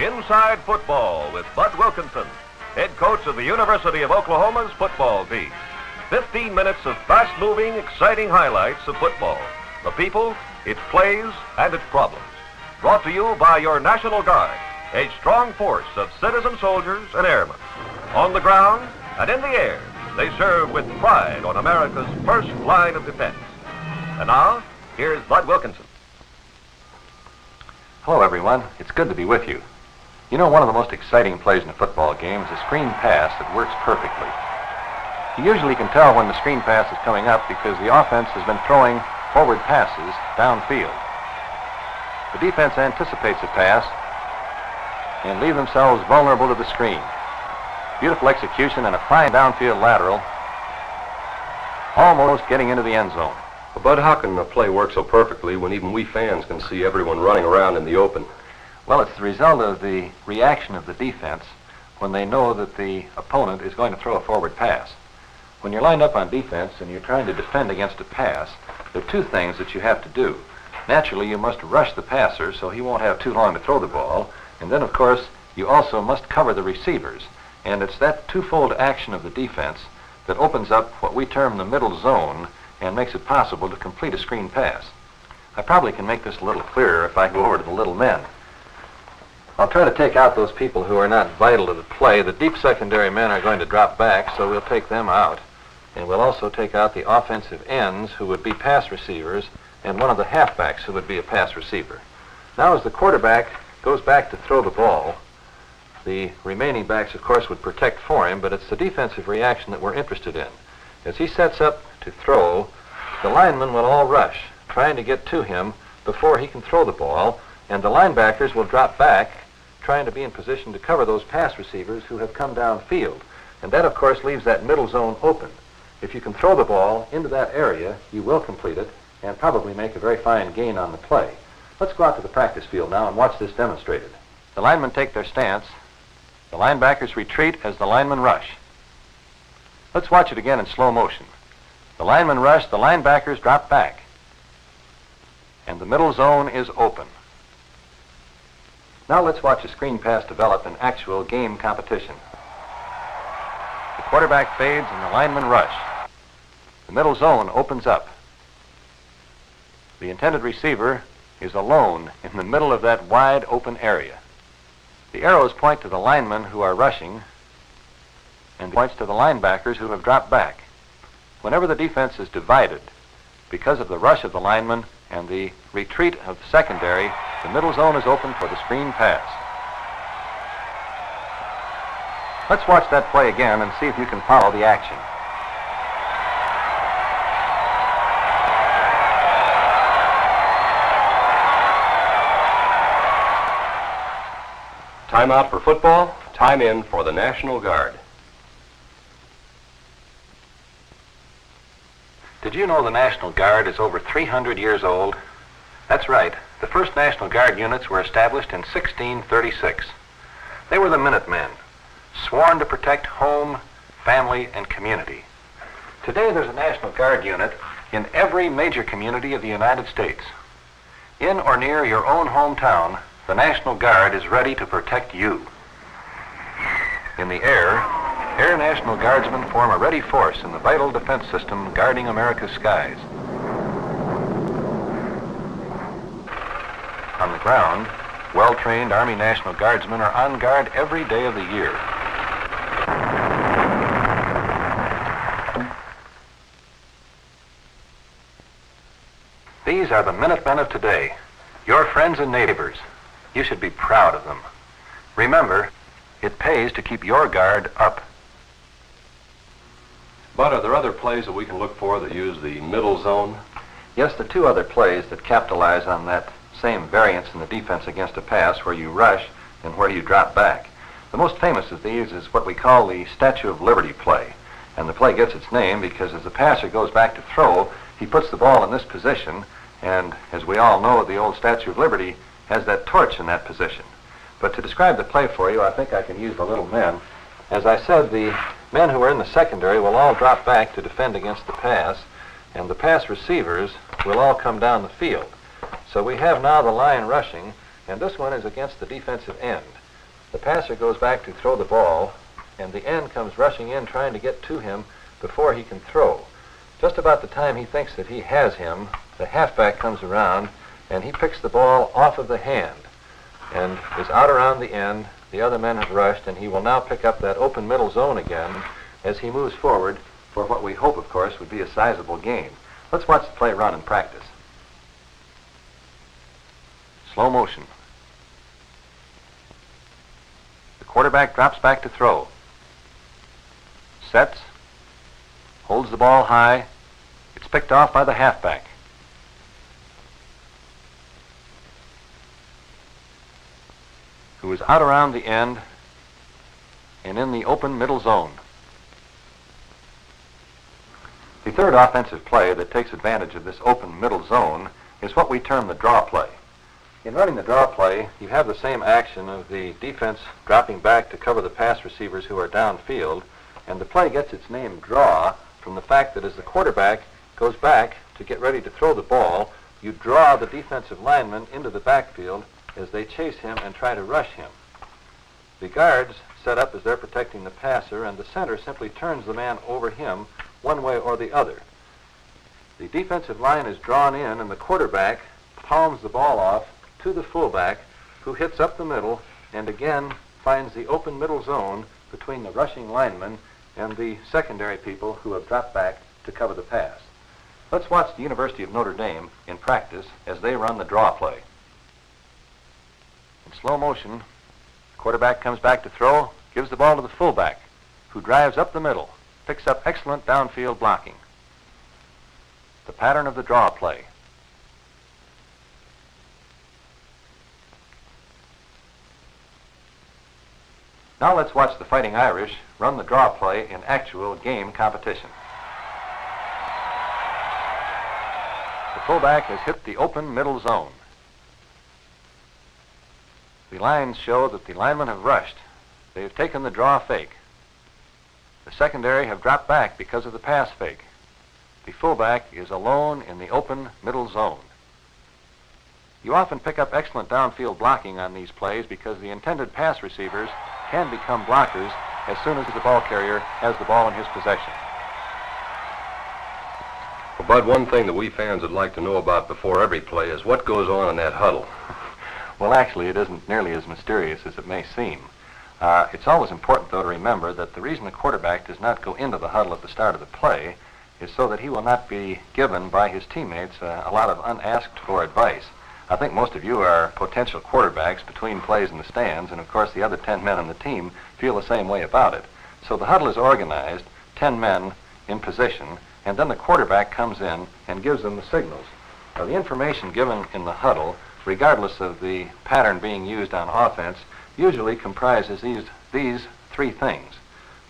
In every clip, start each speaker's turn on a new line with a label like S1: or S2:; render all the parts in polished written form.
S1: Inside Football with Bud Wilkinson, head coach of the University of Oklahoma's football team. 15 minutes of fast-moving, exciting highlights of football. The people, its plays, and its problems. Brought to you by your National Guard, a strong force of citizen soldiers and airmen. On the ground and in the air, they serve with pride on America's first line of defense. And now, here's Bud Wilkinson.
S2: Hello, everyone. It's good to be with you. You know, one of the most exciting plays in a football game is a screen pass that works perfectly. You usually can tell when the screen pass is coming up because the offense has been throwing forward passes downfield. The defense anticipates a pass and leave themselves vulnerable to the screen. Beautiful execution and a fine downfield lateral, almost getting into the end zone.
S3: Well, Bud, how can the play work so perfectly when even we fans can see everyone running around in the open?
S2: Well, it's the result of the reaction of the defense when they know that the opponent is going to throw a forward pass. When you're lined up on defense and you're trying to defend against a pass, there are two things that you have to do. Naturally, you must rush the passer so he won't have too long to throw the ball. And then, of course, you also must cover the receivers. And it's that twofold action of the defense that opens up what we term the middle zone and makes it possible to complete a screen pass. I probably can make this a little clearer if I go over to the little men. I'll try to take out those people who are not vital to the play. The deep secondary men are going to drop back, so we'll take them out. And we'll also take out the offensive ends, who would be pass receivers, and one of the halfbacks, who would be a pass receiver. Now, as the quarterback goes back to throw the ball, the remaining backs, of course, would protect for him, but it's the defensive reaction that we're interested in. As he sets up to throw, the linemen will all rush, trying to get to him before he can throw the ball, and the linebackers will drop back, trying to be in position to cover those pass receivers who have come downfield. And that, of course, leaves that middle zone open. If you can throw the ball into that area, you will complete it and probably make a very fine gain on the play. Let's go out to the practice field now and watch this demonstrated. The linemen take their stance. The linebackers retreat as the linemen rush. Let's watch it again in slow motion. The linemen rush, the linebackers drop back. And the middle zone is open. Now let's watch a screen pass develop in actual game competition. The quarterback fades and the linemen rush. The middle zone opens up. The intended receiver is alone in the middle of that wide open area. The arrows point to the linemen who are rushing and points to the linebackers who have dropped back. Whenever the defense is divided because of the rush of the linemen and the retreat of the secondary, the middle zone is open for the screen pass. Let's watch that play again and see if you can follow the action.
S3: Time out for football, time in for the National Guard.
S2: Did you know the National Guard is over 300 years old? That's right. The first National Guard units were established in 1636. They were the Minutemen, sworn to protect home, family, and community. Today there's a National Guard unit in every major community of the United States. In or near your own hometown, the National Guard is ready to protect you. In the air, Air National Guardsmen form a ready force in the vital defense system guarding America's skies. On the ground, well-trained Army National Guardsmen are on guard every day of the year. These are the Minutemen of today, your friends and neighbors. You should be proud of them. Remember, it pays to keep your guard up.
S3: Bud, are there other plays that we can look for that use the middle zone?
S2: Yes, the two other plays that capitalize on that same variance in the defense against a pass where you rush and where you drop back. The most famous of these is what we call the Statue of Liberty play. And the play gets its name because as the passer goes back to throw, he puts the ball in this position, and as we all know, the old Statue of Liberty has that torch in that position. But to describe the play for you, I think I can use the little men. As I said, the men who are in the secondary will all drop back to defend against the pass, and the pass receivers will all come down the field. So we have now the line rushing, and this one is against the defensive end. The passer goes back to throw the ball, and the end comes rushing in trying to get to him before he can throw. Just about the time he thinks that he has him, the halfback comes around, and he picks the ball off of the hand and is out around the end. The other men have rushed, and he will now pick up that open middle zone again as he moves forward for what we hope, of course, would be a sizable gain. Let's watch the play run in practice. Slow motion. The quarterback drops back to throw. Sets. Holds the ball high. It's picked off by the halfback. Who is out around the end and in the open middle zone. The third offensive play that takes advantage of this open middle zone is what we term the draw play. In running the draw play, you have the same action of the defense dropping back to cover the pass receivers who are downfield, and the play gets its name draw from the fact that as the quarterback goes back to get ready to throw the ball, you draw the defensive lineman into the backfield as they chase him and try to rush him. The guards set up as they're protecting the passer, and the center simply turns the man over him one way or the other. The defensive line is drawn in, and the quarterback palms the ball off to the fullback, who hits up the middle and again finds the open middle zone between the rushing linemen and the secondary people who have dropped back to cover the pass. Let's watch the University of Notre Dame in practice as they run the draw play. In slow motion, the quarterback comes back to throw, gives the ball to the fullback, who drives up the middle, picks up excellent downfield blocking. The pattern of the draw play. Now let's watch the Fighting Irish run the draw play in actual game competition. The fullback has hit the open middle zone. The lines show that the linemen have rushed. They've taken the draw fake. The secondary have dropped back because of the pass fake. The fullback is alone in the open middle zone. You often pick up excellent downfield blocking on these plays because the intended pass receivers can become blockers as soon as the ball carrier has the ball in his possession.
S3: Well, Bud, one thing that we fans would like to know about before every play is what goes on in that huddle.
S2: Well, actually, it isn't nearly as mysterious as it may seem. It's always important, though, to remember that the reason the quarterback does not go into the huddle at the start of the play is so that he will not be given by his teammates a lot of unasked for advice. I think most of you are potential quarterbacks between plays in the stands, and of course the other 10 men on the team feel the same way about it. So the huddle is organized, 10 men in position, and then the quarterback comes in and gives them the signals. Now, the information given in the huddle, regardless of the pattern being used on offense, usually comprises these three things.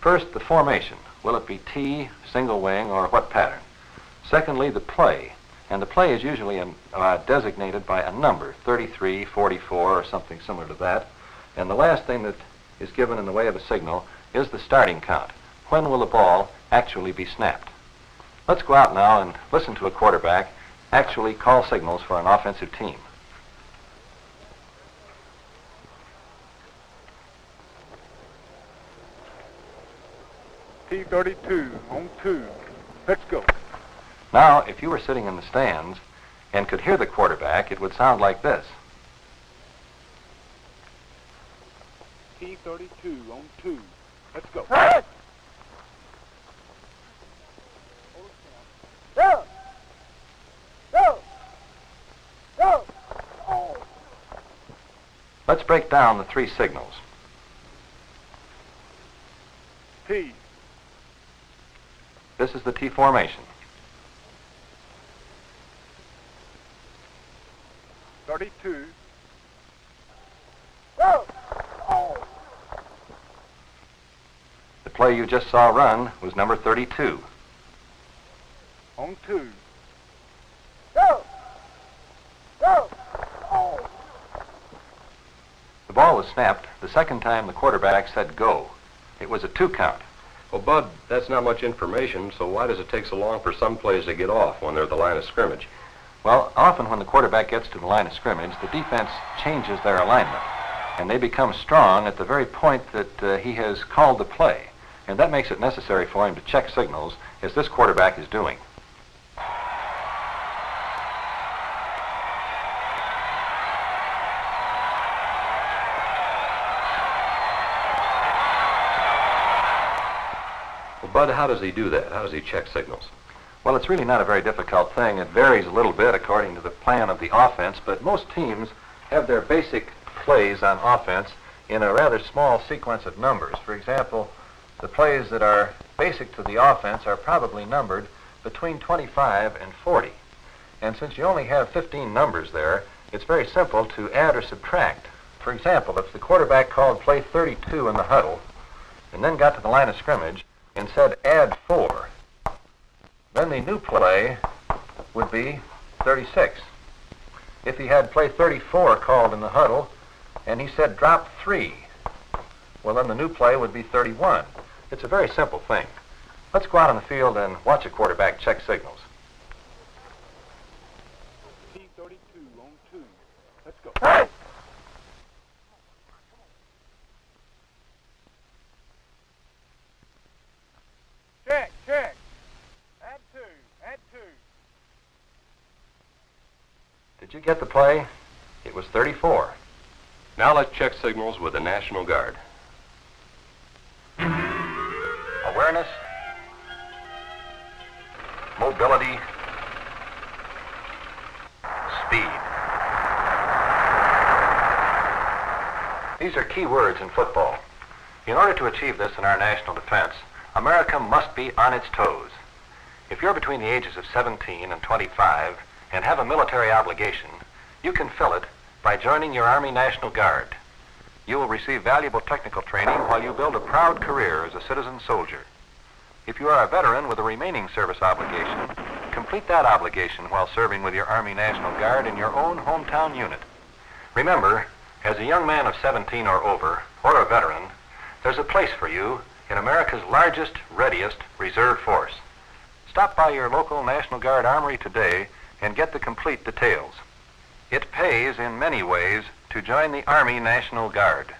S2: First, the formation. Will it be T, single wing, or what pattern? Secondly, the play. And the play is usually designated by a number, 33, 44, or something similar to that. And the last thing that is given in the way of a signal is the starting count. When will the ball actually be snapped? Let's go out now and listen to a quarterback actually call signals for an offensive team.
S4: T32 on 2. Let's go.
S2: Now, if you were sitting in the stands and could hear the quarterback, it would sound like this.
S4: T32 on 2. Let's go.
S5: Go! Go! Go! Oh.
S2: Let's break down the three signals.
S4: T.
S2: This is the T formation.
S4: 32.
S5: Go! Oh.
S2: The play you just saw run was number 32.
S4: On 2.
S5: Go! Go! Oh.
S2: The ball was snapped the second time the quarterback said go. It was a 2 count.
S3: Well, Bud, that's not much information, so why does it take so long for some plays to get off when they're at the line of scrimmage?
S2: Well, often when the quarterback gets to the line of scrimmage, the defense changes their alignment. and they become strong at the very point that he has called the play. And that makes it necessary for him to check signals, as this quarterback is doing.
S3: Well, Bud, how does he do that? How does he check signals?
S2: Well, it's really not a very difficult thing. It varies a little bit according to the plan of the offense, but most teams have their basic plays on offense in a rather small sequence of numbers. For example, the plays that are basic to the offense are probably numbered between 25 and 40. And since you only have 15 numbers there, it's very simple to add or subtract. For example, if the quarterback called play 32 in the huddle and then got to the line of scrimmage and said add 4, then the new play would be 36. If he had play 34 called in the huddle and he said drop 3, well, then the new play would be 31. It's a very simple thing. Let's go out on the field and watch a quarterback check signals.
S4: T32 on 2. Let's go.
S5: Hey!
S4: Check, check. Add 2, add 2.
S2: Did you get the play? It was 34.
S3: Now let's check signals with the National Guard.
S2: Awareness, mobility, speed. These are key words in football. In order to achieve this in our national defense, America must be on its toes. If you're between the ages of 17 and 25 and have a military obligation, you can fill it by joining your Army National Guard. You will receive valuable technical training while you build a proud career as a citizen soldier. If you are a veteran with a remaining service obligation, complete that obligation while serving with your Army National Guard in your own hometown unit. Remember, as a young man of 17 or over, or a veteran, there's a place for you in America's largest, readiest reserve force. Stop by your local National Guard armory today and get the complete details. It pays in many ways to join the Army National Guard.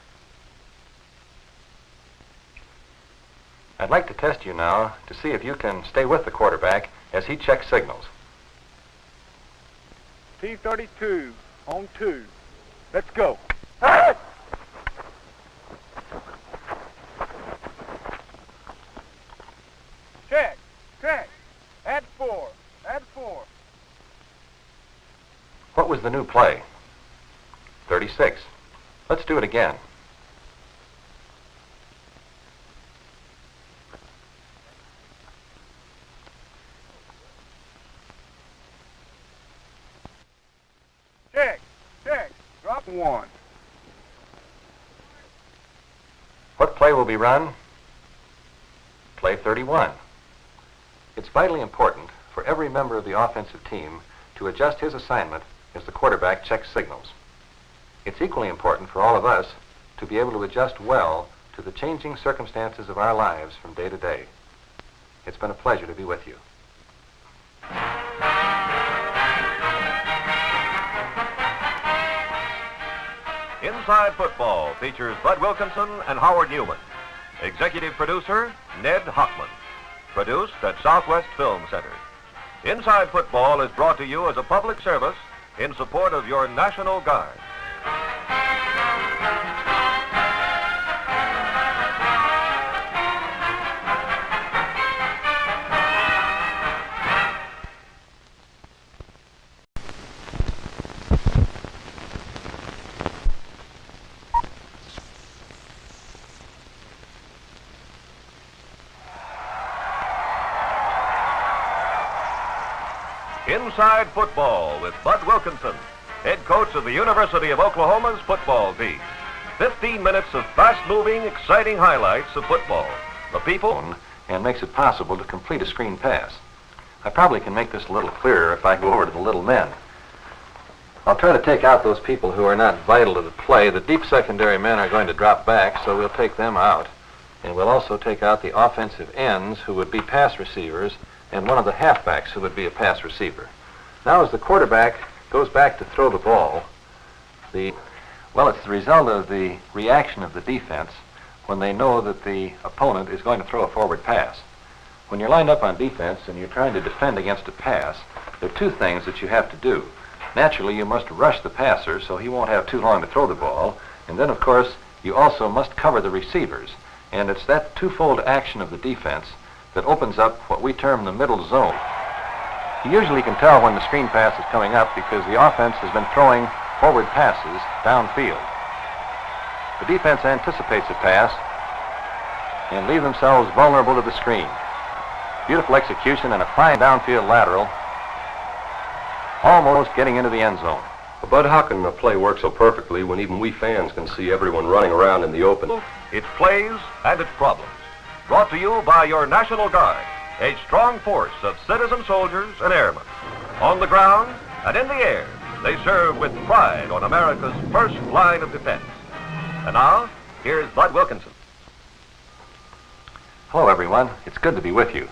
S2: I'd like to test you now to see if you can stay with the quarterback as he checks signals.
S4: T32 on 2. Let's go.
S5: Hey!
S4: Check, check. Add 4, add 4.
S2: What was the new play? 36. Let's do it again.
S4: Check, check. Drop 1.
S2: What play will be run? Play 31. It's vitally important for every member of the offensive team to adjust his assignment as the quarterback checks signals. It's equally important for all of us to be able to adjust well to the changing circumstances of our lives from day to day. It's been a pleasure to be with you.
S1: Inside Football features Bud Wilkinson and Howard Newman. Executive producer, Ned Hockman. Produced at Southwest Film Center. Inside Football is brought to you as a public service in support of your National Guard. Inside Football with Bud Wilkinson, head coach of the University of Oklahoma's football team. 15 minutes of fast-moving, exciting highlights of football. The people...
S2: And makes it possible to complete a screen pass. I probably can make this a little clearer if I go over to the little men. I'll try to take out those people who are not vital to the play. The deep secondary men are going to drop back, so we'll take them out. And we'll also take out the offensive ends, who would be pass receivers, and one of the halfbacks, who would be a pass receiver. Now, as the quarterback goes back to throw the ball, Well, it's the result of the reaction of the defense when they know that the opponent is going to throw a forward pass. When you're lined up on defense and you're trying to defend against a pass, there are two things that you have to do. Naturally, you must rush the passer so he won't have too long to throw the ball. And then, of course, you also must cover the receivers. And it's that twofold action of the defense that opens up what we term the middle zone. You usually can tell when the screen pass is coming up because the offense has been throwing forward passes downfield. The defense anticipates a pass and leave themselves vulnerable to the screen. Beautiful execution and a fine downfield lateral, almost getting into the end zone.
S3: Well, Bud, how can the play work so perfectly when even we fans can see everyone running around in the open?
S1: Its plays and its problems. Brought to you by your National Guard, a strong force of citizen soldiers and airmen. On the ground and in the air, they serve with pride on America's first line of defense. And now, here's Bud Wilkinson.
S2: Hello, everyone. It's good to be with you.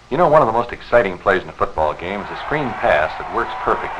S2: You know, one of the most exciting plays in a football game is a screen pass that works perfectly.